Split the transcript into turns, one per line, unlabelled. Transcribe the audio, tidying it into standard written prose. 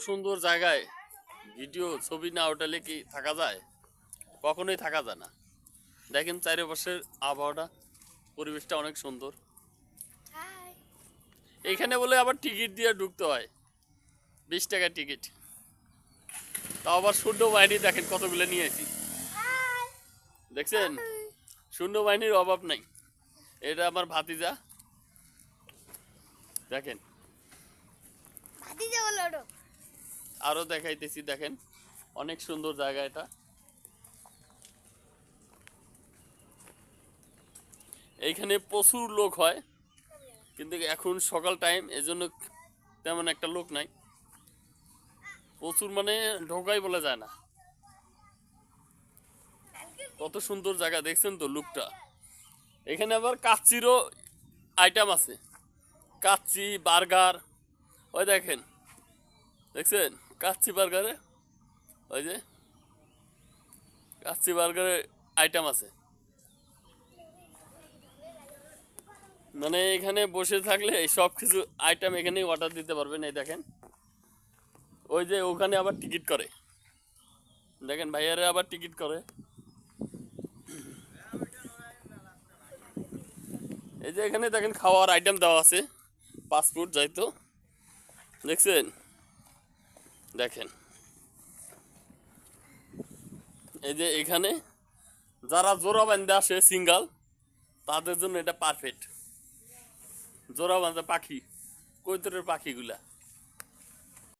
সুন্দর জায়গায় ভিডিও ছবি না ওঠালে কি থাকা যায়? কখনোই থাকা যায় না। দেখেন চারিপাশের আবহাওয়াটা, পরিবেশটা অনেক সুন্দর। এইখানে বলে আবার টিকিট দিয়ে ঢুকতে হয়, 20 টাকা টিকিট। তাও আবার সৈন্য বাহিনী দেখেন কতগুলো নিয়েছি, দেখছেন? সৈন্যবাহিনীর অভাব নাই। এটা আমার ভাতিজা, দেখেন। আরো দেখাইতেছি, দেখেন অনেক সুন্দর জায়গা এটা। এইখানে প্রচুর লোক হয়, কিন্তু এখন সকাল টাইম, এজন্য তেমন একটা লোক নাই। প্রচুর মানে ঢোকাই বলা যায় না। কত সুন্দর জায়গা, দেখছেন তো লুকটা। এখানে আবার কাচ্চিরও আইটেম আছে, কাচ্চি বার্গার। ওই দেখেন, দেখছেন কাচ্চি বার্গারে, ওই যে কাচ্চি বার্গারের আইটেম আছে। মানে এখানে বসে থাকলে সব কিছু আইটেম এখানেই অর্ডার দিতে পারবেন। এই দেখেন, ওই যে ওখানে আবার টিকিট করে, দেখেন ভাইয়ারে আবার টিকিট করে। এই যে এখানে দেখেন খাওয়ার আইটেম দেওয়া আছে, পাসপোর্ট যাইতো, দেখছেন? দেখেন এই যে এখানে যারা জোড়া বান্ধে আসে সিঙ্গাল, তাদের জন্য এটা পারফেক্ট। জোড়া বান্ধা পাখি, কৈতরের পাখিগুলা।